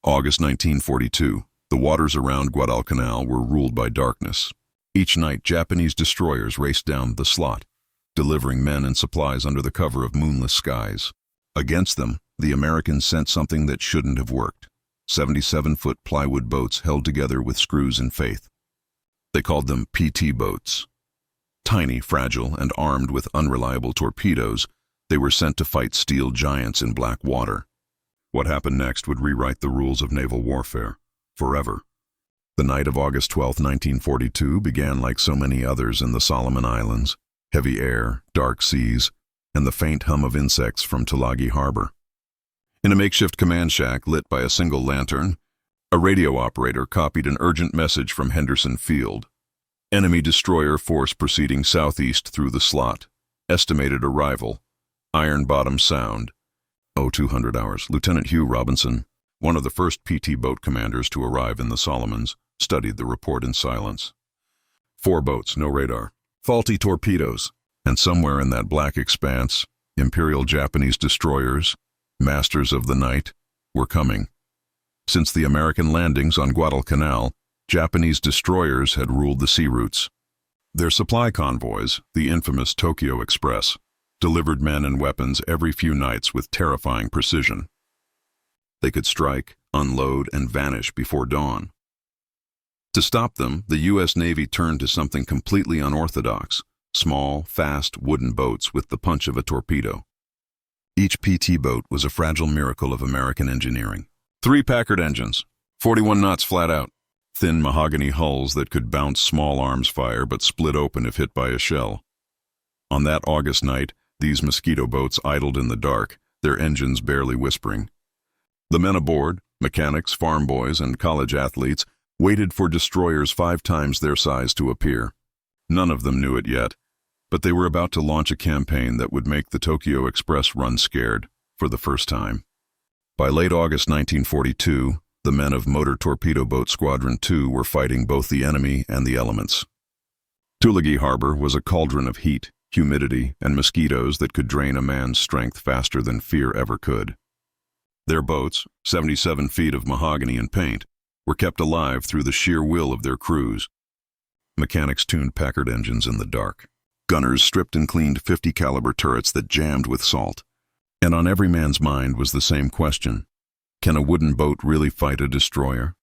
August 1942. The waters around Guadalcanal were ruled by darkness. Each night, Japanese destroyers raced down the slot, delivering men and supplies under the cover of moonless skies. Against them, the Americans sent something that shouldn't have worked. 77-foot plywood boats held together with screws and faith. They called them PT boats. Tiny, fragile, and armed with unreliable torpedoes, they were sent to fight steel giants in black water. What happened next would rewrite the rules of naval warfare, forever. The night of August 12, 1942 began like so many others in the Solomon Islands. Heavy air, dark seas, and the faint hum of insects from Tulagi Harbor. In a makeshift command shack lit by a single lantern, a radio operator copied an urgent message from Henderson Field. Enemy destroyer force proceeding southeast through the slot. Estimated arrival. Iron Bottom Sound. 0200 hours. Lieutenant Hugh Robinson, one of the first PT boat commanders to arrive in the Solomons, studied the report in silence. 4 boats, no radar. Faulty torpedoes. And somewhere in that black expanse, Imperial Japanese destroyers, masters of the night, were coming. Since the American landings on Guadalcanal, Japanese destroyers had ruled the sea routes. Their supply convoys, the infamous Tokyo Express, delivered men and weapons every few nights with terrifying precision. They could strike, unload, and vanish before dawn. To stop them, the U.S. Navy turned to something completely unorthodox: small, fast, wooden boats with the punch of a torpedo. Each PT boat was a fragile miracle of American engineering. 3 Packard engines, 41 knots flat out, thin mahogany hulls that could bounce small arms fire but split open if hit by a shell. On that August night, these mosquito boats idled in the dark, their engines barely whispering. The men aboard, mechanics, farm boys, and college athletes, waited for destroyers 5 times their size to appear. None of them knew it yet, but they were about to launch a campaign that would make the Tokyo Express run scared, for the first time. By late August 1942, the men of Motor Torpedo Boat Squadron 2 were fighting both the enemy and the elements. Tulagi Harbor was a cauldron of heat, humidity, and mosquitoes that could drain a man's strength faster than fear ever could. Their boats, 77 feet of mahogany and paint, were kept alive through the sheer will of their crews. Mechanics tuned Packard engines in the dark. Gunners stripped and cleaned 50 caliber turrets that jammed with salt. And on every man's mind was the same question: can a wooden boat really fight a destroyer?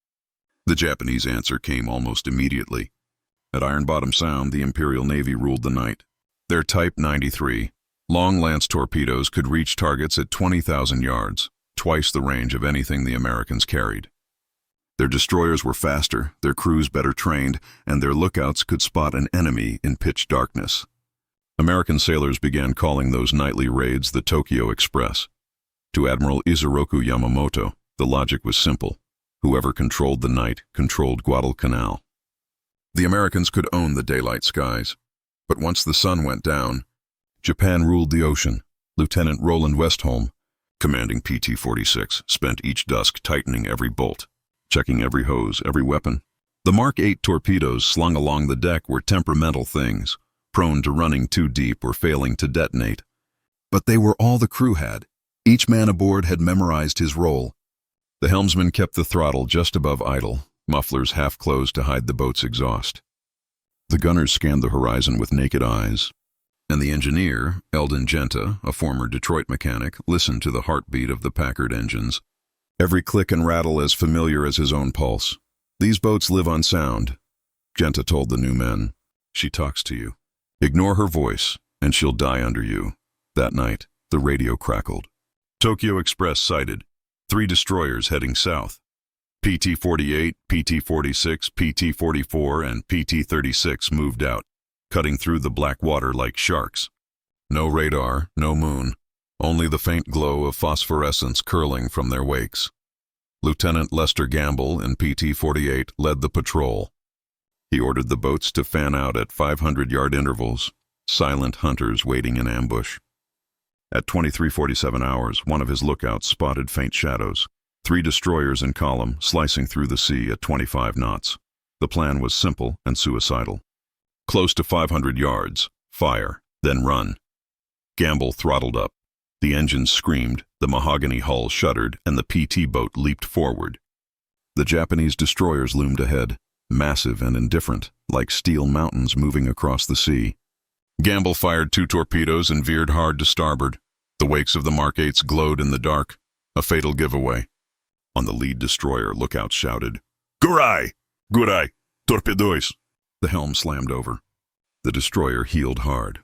The Japanese answer came almost immediately. At Iron Bottom Sound, the Imperial Navy ruled the night. Their Type 93, long lance torpedoes could reach targets at 20,000 yards, twice the range of anything the Americans carried. Their destroyers were faster, their crews better trained, and their lookouts could spot an enemy in pitch darkness. American sailors began calling those nightly raids the Tokyo Express. To Admiral Isoroku Yamamoto, the logic was simple: whoever controlled the night controlled Guadalcanal. The Americans could own the daylight skies, but once the sun went down, Japan ruled the ocean. Lieutenant Roland Westholm, commanding PT-46, spent each dusk tightening every bolt, checking every hose, every weapon. The Mark 8 torpedoes slung along the deck were temperamental things, prone to running too deep or failing to detonate. But they were all the crew had. Each man aboard had memorized his role. The helmsman kept the throttle just above idle, mufflers half closed to hide the boat's exhaust. The gunners scanned the horizon with naked eyes, and the engineer, Eldon Genta, a former Detroit mechanic, listened to the heartbeat of the Packard engines. Every click and rattle as familiar as his own pulse. "These boats live on sound," Genta told the new men. "She talks to you. Ignore her voice, and she'll die under you." That night, the radio crackled. Tokyo Express sighted. 3 destroyers heading south. PT-48, PT-46, PT-44, and PT-36 moved out, cutting through the black water like sharks. No radar, no moon, only the faint glow of phosphorescence curling from their wakes. Lieutenant Lester Gamble in PT-48 led the patrol. He ordered the boats to fan out at 500-yard intervals, silent hunters waiting in ambush. At 23:47 hours, one of his lookouts spotted faint shadows, 3 destroyers in column slicing through the sea at 25 knots. The plan was simple and suicidal. Close to 500 yards, fire, then run. Gamble throttled up. The engines screamed, the mahogany hull shuddered, and the PT boat leaped forward, The Japanese destroyers loomed ahead, massive and indifferent, like steel mountains moving across the sea. Gamble fired 2 torpedoes and veered hard to starboard. The wakes of the Mark 8s glowed in the dark, a fatal giveaway. On the lead destroyer, lookouts shouted, "Gurai! Gurai! Torpedoes!" The helm slammed over. The destroyer heeled hard.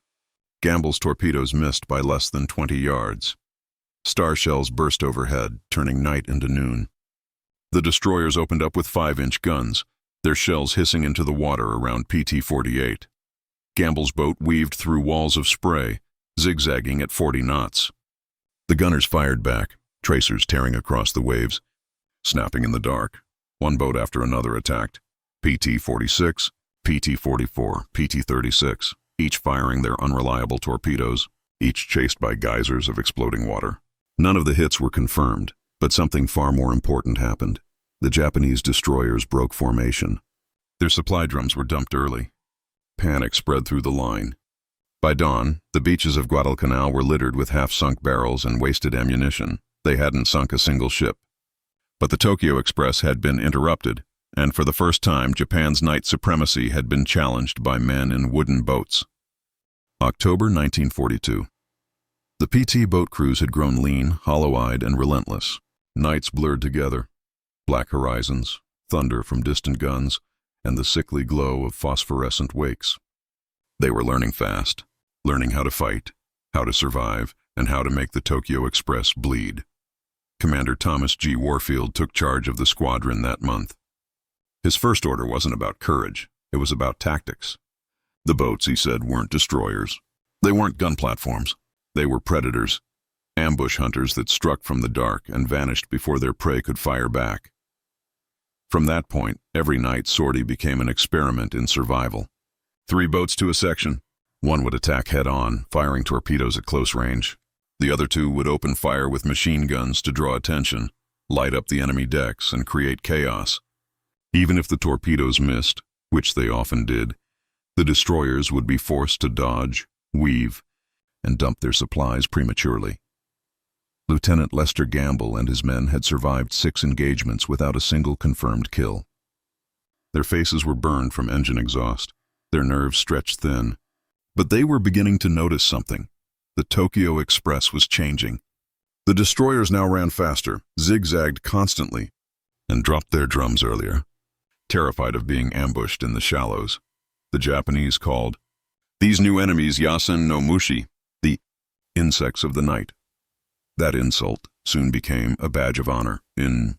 Gamble's torpedoes missed by less than 20 yards. Star shells burst overhead, turning night into noon. The destroyers opened up with 5-inch guns, their shells hissing into the water around PT-48. Gamble's boat weaved through walls of spray, zigzagging at 40 knots. The gunners fired back, tracers tearing across the waves. Snapping in the dark, one boat after another attacked. PT-46, PT-44, PT-36, each firing their unreliable torpedoes, each chased by geysers of exploding water. None of the hits were confirmed, but something far more important happened. The Japanese destroyers broke formation. Their supply drums were dumped early. Panic spread through the line. By dawn, the beaches of Guadalcanal were littered with half-sunk barrels and wasted ammunition. They hadn't sunk a single ship. But the Tokyo Express had been interrupted, and for the first time Japan's night supremacy had been challenged by men in wooden boats. October 1942. The PT boat crews had grown lean, hollow-eyed, and relentless. Nights blurred together. Black horizons, thunder from distant guns, and the sickly glow of phosphorescent wakes. They were learning fast, learning how to fight, how to survive, and how to make the Tokyo Express bleed. Commander Thomas G. Warfield took charge of the squadron that month. His first order wasn't about courage, it was about tactics. The boats, he said, weren't destroyers. They weren't gun platforms. They were predators, ambush hunters that struck from the dark and vanished before their prey could fire back. From that point, every night sortie became an experiment in survival. 3 boats to a section. One would attack head-on, firing torpedoes at close range. The other 2 would open fire with machine guns to draw attention, light up the enemy decks, and create chaos. Even if the torpedoes missed, which they often did, the destroyers would be forced to dodge, weave, and dump their supplies prematurely. Lieutenant Lester Gamble and his men had survived 6 engagements without a single confirmed kill. Their faces were burned from engine exhaust, their nerves stretched thin, but they were beginning to notice something. The Tokyo Express was changing. The destroyers now ran faster, zigzagged constantly, and dropped their drums earlier. Terrified of being ambushed in the shallows, the Japanese called these new enemies Yasen no Mushi, the insects of the night. That insult soon became a badge of honor in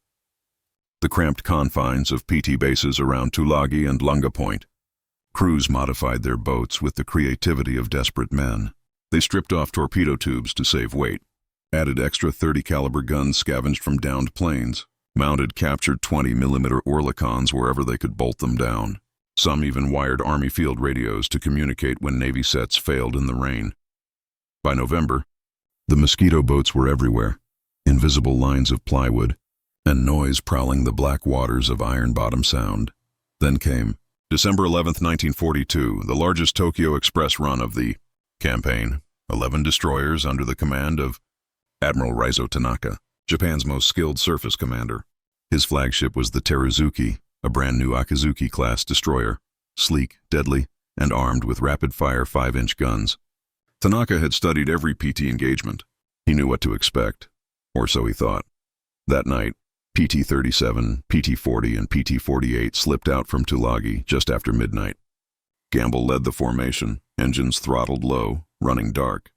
the cramped confines of PT bases around Tulagi and Lunga Point. Crews modified their boats with the creativity of desperate men. They stripped off torpedo tubes to save weight, added extra 30 caliber guns scavenged from downed planes, mounted captured 20mm Oerlikons wherever they could bolt them down. Some even wired Army field radios to communicate when Navy sets failed in the rain. By November, the mosquito boats were everywhere, invisible lines of plywood, and noise prowling the black waters of Iron Bottom Sound. Then came December 11, 1942, the largest Tokyo Express run of the campaign. 11 destroyers under the command of Admiral Raizo Tanaka, Japan's most skilled surface commander. His flagship was the Teruzuki, a brand new Akizuki-class destroyer, sleek, deadly, and armed with rapid-fire 5-inch guns. Tanaka had studied every PT engagement. He knew what to expect, or so he thought. That night, PT-37, PT-40, and PT-48 slipped out from Tulagi just after midnight. Gamble led the formation, engines throttled low, running dark.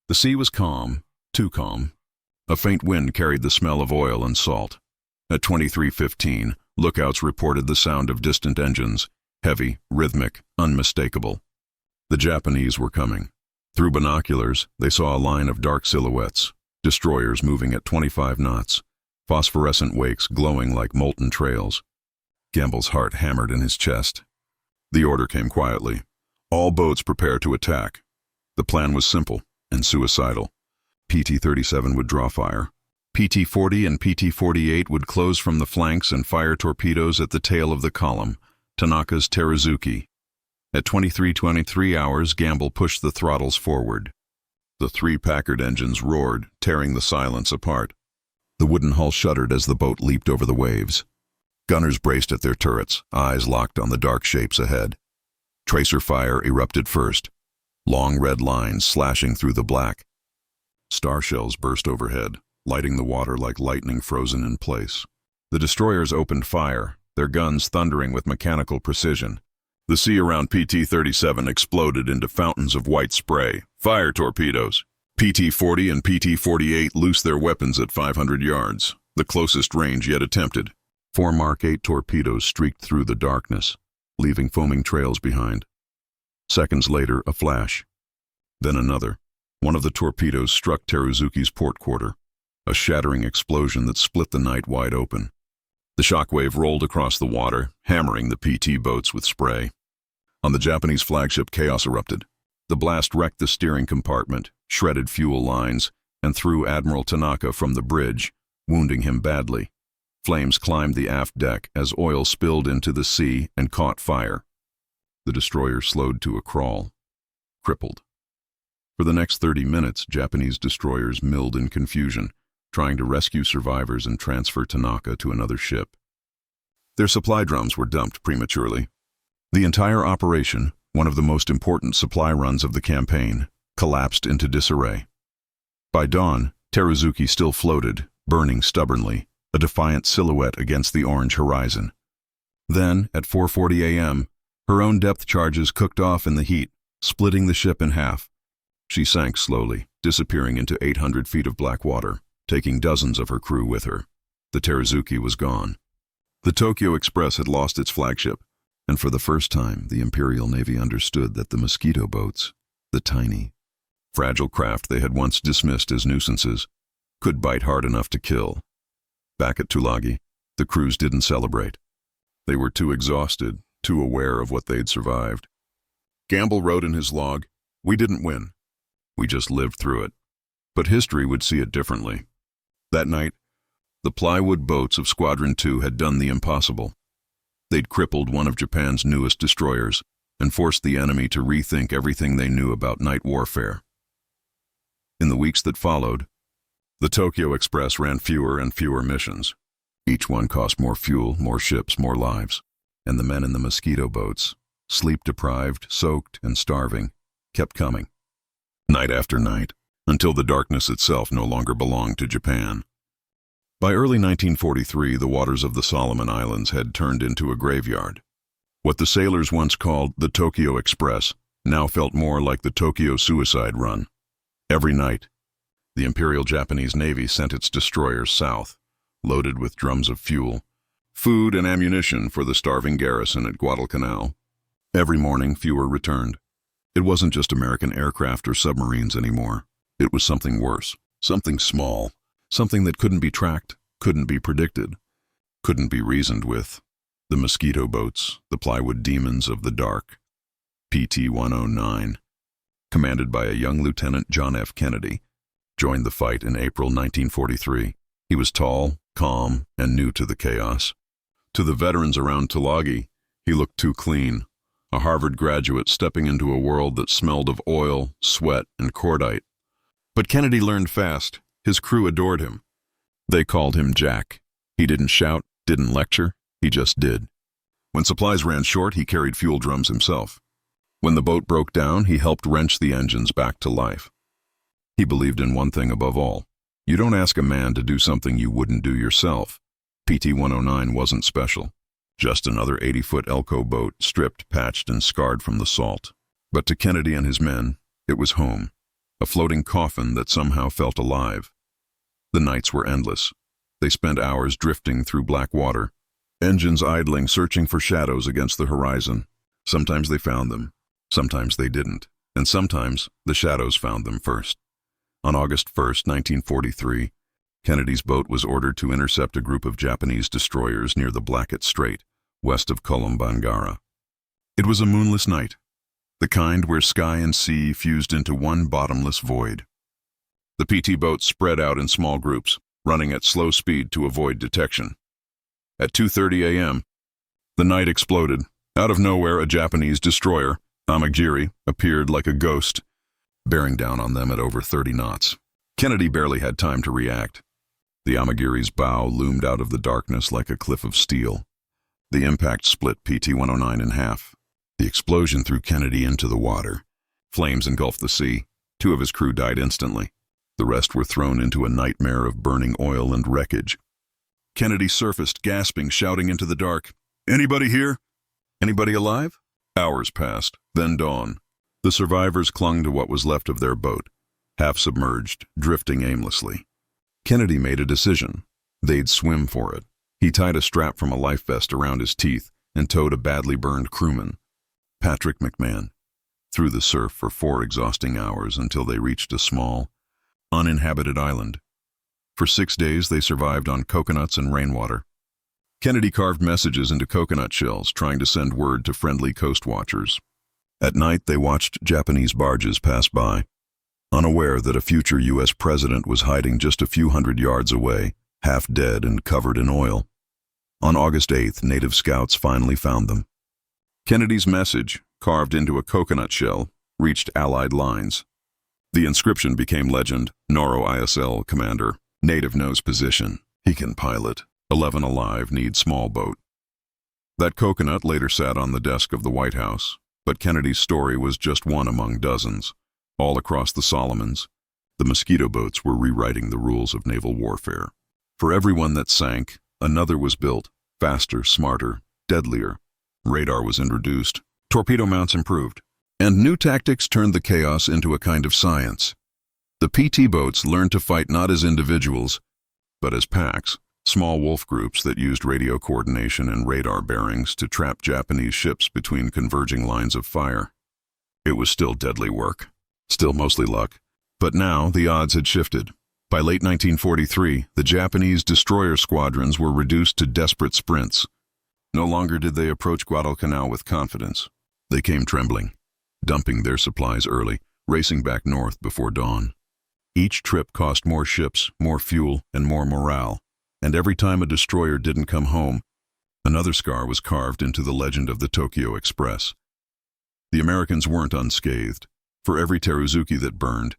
The sea was calm, too calm. A faint wind carried the smell of oil and salt. At 23:15, lookouts reported the sound of distant engines, heavy, rhythmic, unmistakable. The Japanese were coming. Through binoculars, they saw a line of dark silhouettes, destroyers moving at 25 knots, phosphorescent wakes glowing like molten trails. Gamble's heart hammered in his chest. The order came quietly. All boats prepare to attack. The plan was simple and suicidal. PT-37 would draw fire. PT-40 and PT-48 would close from the flanks and fire torpedoes at the tail of the column, Tanaka's Teruzuki. At 23:23 hours, Gamble pushed the throttles forward. The 3 Packard engines roared, tearing the silence apart. The wooden hull shuddered as the boat leaped over the waves. Gunners braced at their turrets, eyes locked on the dark shapes ahead. Tracer fire erupted first, long red lines slashing through the black. Star shells burst overhead, lighting the water like lightning frozen in place. The destroyers opened fire, their guns thundering with mechanical precision. The sea around PT-37 exploded into fountains of white spray. Fire torpedoes! PT-40 and PT-48 loosed their weapons at 500 yards, the closest range yet attempted. 4 Mark 8 torpedoes streaked through the darkness, leaving foaming trails behind. Seconds later, a flash. Then another. One of the torpedoes struck Teruzuki's port quarter, a shattering explosion that split the night wide open. The shockwave rolled across the water, hammering the PT boats with spray. On the Japanese flagship, chaos erupted. The blast wrecked the steering compartment, shredded fuel lines, and threw Admiral Tanaka from the bridge, wounding him badly. Flames climbed the aft deck as oil spilled into the sea and caught fire. The destroyer slowed to a crawl, crippled. For the next 30 minutes, Japanese destroyers milled in confusion, trying to rescue survivors and transfer Tanaka to another ship. Their supply drums were dumped prematurely. The entire operation, one of the most important supply runs of the campaign, collapsed into disarray. By dawn, Teruzuki still floated, burning stubbornly, a defiant silhouette against the orange horizon. Then, at 4:40 a.m., her own depth charges cooked off in the heat, splitting the ship in half. She sank slowly, disappearing into 800 feet of black water, taking dozens of her crew with her. The Teruzuki was gone. The Tokyo Express had lost its flagship, and for the first time, the Imperial Navy understood that the mosquito boats, the tiny, fragile craft they had once dismissed as nuisances, could bite hard enough to kill. Back at Tulagi, the crews didn't celebrate. They were too exhausted, too aware of what they'd survived. Gamble wrote in his log, "We didn't win. We just lived through it." But history would see it differently. That night, the plywood boats of Squadron 2 had done the impossible. They'd crippled one of Japan's newest destroyers and forced the enemy to rethink everything they knew about night warfare. In the weeks that followed, the Tokyo Express ran fewer and fewer missions. Each one cost more fuel, more ships, more lives. And the men in the mosquito boats, sleep-deprived, soaked, and starving, kept coming. Night after night, until the darkness itself no longer belonged to Japan. By early 1943, the waters of the Solomon Islands had turned into a graveyard. What the sailors once called the Tokyo Express now felt more like the Tokyo Suicide Run. Every night, the Imperial Japanese Navy sent its destroyers south, loaded with drums of fuel, food and ammunition for the starving garrison at Guadalcanal. Every morning, fewer returned. It wasn't just American aircraft or submarines anymore. It was something worse, something small, something that couldn't be tracked, couldn't be predicted, couldn't be reasoned with. The mosquito boats, the plywood demons of the dark. PT-109, commanded by a young Lieutenant John F. Kennedy, joined the fight in April 1943. He was tall, calm, and new to the chaos. To the veterans around Tulagi, he looked too clean, a Harvard graduate stepping into a world that smelled of oil, sweat, and cordite. But Kennedy learned fast. His crew adored him. They called him Jack. He didn't shout, didn't lecture, he just did. When supplies ran short, he carried fuel drums himself. When the boat broke down, he helped wrench the engines back to life. He believed in one thing above all. You don't ask a man to do something you wouldn't do yourself. PT-109 wasn't special. Just another 80-foot Elco boat, stripped, patched, and scarred from the salt. But to Kennedy and his men, it was home. A floating coffin that somehow felt alive. The nights were endless. They spent hours drifting through black water, engines idling, searching for shadows against the horizon. Sometimes they found them, sometimes they didn't, and sometimes the shadows found them first. On August 1st, 1943, Kennedy's boat was ordered to intercept a group of Japanese destroyers near the Blackett Strait, west of Kolombangara. It was a moonless night, the kind where sky and sea fused into one bottomless void. The PT boats spread out in small groups, running at slow speed to avoid detection. At 2:30 a.m., the night exploded. Out of nowhere, a Japanese destroyer, Amagiri, appeared like a ghost, bearing down on them at over 30 knots. Kennedy barely had time to react. The Amagiri's bow loomed out of the darkness like a cliff of steel, The impact split PT-109 in half. The explosion threw Kennedy into the water. Flames engulfed the sea. 2 of his crew died instantly. The rest were thrown into a nightmare of burning oil and wreckage. Kennedy surfaced, gasping, shouting into the dark, "Anybody here? Anybody alive?" Hours passed, then dawn. The survivors clung to what was left of their boat, half submerged, drifting aimlessly. Kennedy made a decision. They'd swim for it. He tied a strap from a life vest around his teeth and towed a badly burned crewman, Patrick McMahon, through the surf for 4 exhausting hours until they reached a small, uninhabited island. For 6 days they survived on coconuts and rainwater. Kennedy carved messages into coconut shells, trying to send word to friendly coast watchers. At night they watched Japanese barges pass by, unaware that a future U.S. president was hiding just a few hundred yards away, half dead and covered in oil. On August 8th, native scouts finally found them. Kennedy's message, carved into a coconut shell, reached Allied lines. The inscription became legend: Noro ISL commander, native knows position, he can pilot, 11 alive, need small boat. That coconut later sat on the desk of the White House, but Kennedy's story was just one among dozens. All across the Solomons, the mosquito boats were rewriting the rules of naval warfare. For every one that sank, another was built, faster, smarter, deadlier. Radar was introduced, torpedo mounts improved, and new tactics turned the chaos into a kind of science. The PT boats learned to fight not as individuals, but as packs, small wolf groups that used radio coordination and radar bearings to trap Japanese ships between converging lines of fire. It was still deadly work, still mostly luck, but now the odds had shifted. By late 1943, the Japanese destroyer squadrons were reduced to desperate sprints. No longer did they approach Guadalcanal with confidence. They came trembling, dumping their supplies early, racing back north before dawn. Each trip cost more ships, more fuel, and more morale, and every time a destroyer didn't come home, another scar was carved into the legend of the Tokyo Express. The Americans weren't unscathed. For every Teruzuki that burned,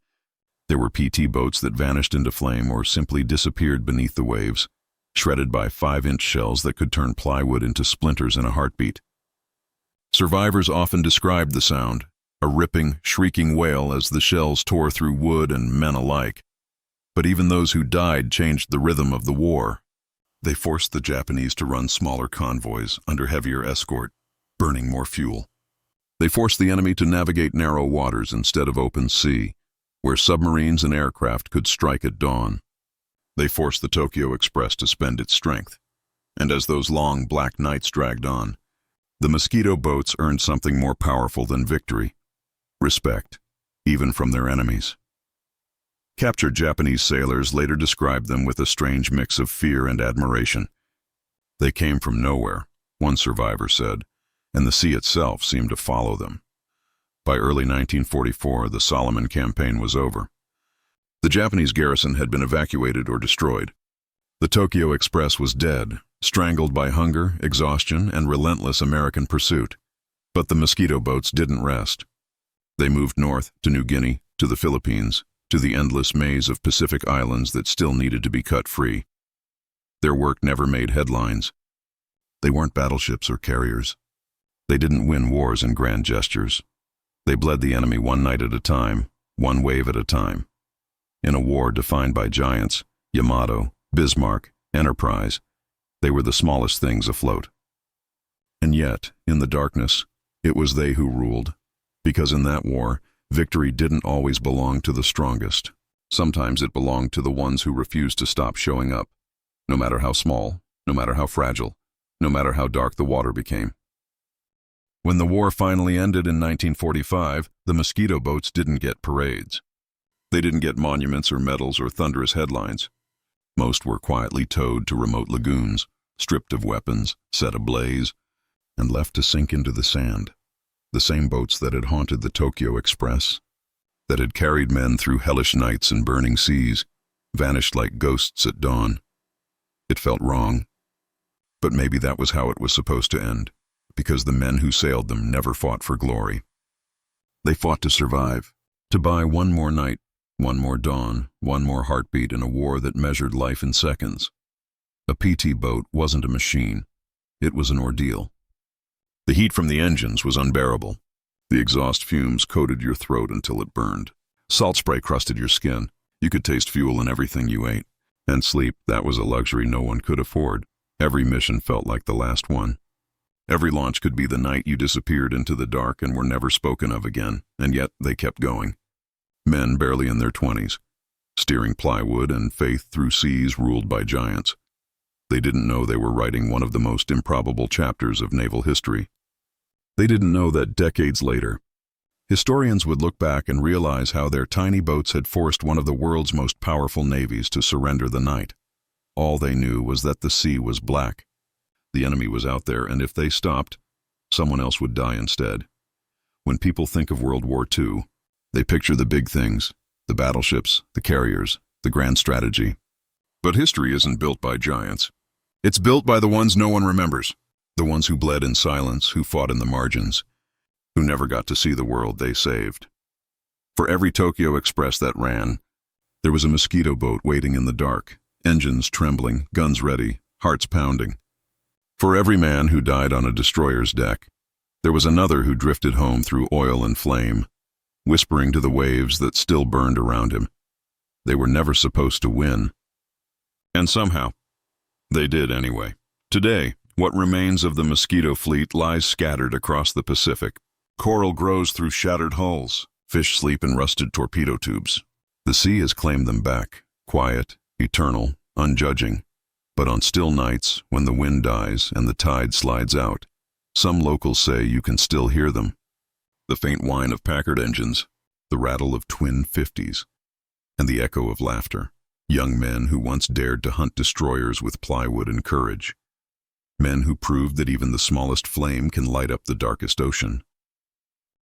there were PT boats that vanished into flame or simply disappeared beneath the waves, shredded by 5-inch shells that could turn plywood into splinters in a heartbeat. Survivors often described the sound, a ripping, shrieking wail as the shells tore through wood and men alike. But even those who died changed the rhythm of the war. They forced the Japanese to run smaller convoys under heavier escort, burning more fuel. They forced the enemy to navigate narrow waters instead of open sea, where submarines and aircraft could strike at dawn. They forced the Tokyo Express to spend its strength. And as those long black nights dragged on, the mosquito boats earned something more powerful than victory: respect, even from their enemies. Captured Japanese sailors later described them with a strange mix of fear and admiration. They came from nowhere, one survivor said, and the sea itself seemed to follow them. By early 1944, the Solomon campaign was over. The Japanese garrison had been evacuated or destroyed. The Tokyo Express was dead, strangled by hunger, exhaustion, and relentless American pursuit. But the mosquito boats didn't rest. They moved north to New Guinea, to the Philippines, to the endless maze of Pacific islands that still needed to be cut free. Their work never made headlines. They weren't battleships or carriers. They didn't win wars in grand gestures. They bled the enemy one night at a time, one wave at a time. In a war defined by giants, Yamato, Bismarck, Enterprise, they were the smallest things afloat. And yet, in the darkness, it was they who ruled, because in that war, victory didn't always belong to the strongest. Sometimes it belonged to the ones who refused to stop showing up, no matter how small, no matter how fragile, no matter how dark the water became. When the war finally ended in 1945, the mosquito boats didn't get parades. They didn't get monuments or medals or thunderous headlines. Most were quietly towed to remote lagoons, stripped of weapons, set ablaze, and left to sink into the sand. The same boats that had haunted the Tokyo Express, that had carried men through hellish nights and burning seas, vanished like ghosts at dawn. It felt wrong. But maybe that was how it was supposed to end, because the men who sailed them never fought for glory. They fought to survive, to buy one more night, one more dawn, one more heartbeat in a war that measured life in seconds. A PT boat wasn't a machine. It was an ordeal. The heat from the engines was unbearable. The exhaust fumes coated your throat until it burned. Salt spray crusted your skin. You could taste fuel in everything you ate. And sleep, that was a luxury no one could afford. Every mission felt like the last one. Every launch could be the night you disappeared into the dark and were never spoken of again, and yet they kept going. Men barely in their 20s, steering plywood and faith through seas ruled by giants. They didn't know they were writing one of the most improbable chapters of naval history. They didn't know that decades later, historians would look back and realize how their tiny boats had forced one of the world's most powerful navies to surrender the night. All they knew was that the sea was black. The enemy was out there, and if they stopped, someone else would die instead. When people think of World War II, they picture the big things, the battleships, the carriers, the grand strategy. But history isn't built by giants. It's built by the ones no one remembers, the ones who bled in silence, who fought in the margins, who never got to see the world they saved. For every Tokyo Express that ran, there was a mosquito boat waiting in the dark, engines trembling, guns ready, hearts pounding. For every man who died on a destroyer's deck, there was another who drifted home through oil and flame, whispering to the waves that still burned around him. They were never supposed to win. And somehow, they did anyway. Today, what remains of the Mosquito fleet lies scattered across the Pacific. Coral grows through shattered hulls. Fish sleep in rusted torpedo tubes. The sea has claimed them back, quiet, eternal, unjudging. But on still nights, when the wind dies and the tide slides out, some locals say you can still hear them. The faint whine of Packard engines, the rattle of twin 50s, and the echo of laughter. Young men who once dared to hunt destroyers with plywood and courage. Men who proved that even the smallest flame can light up the darkest ocean.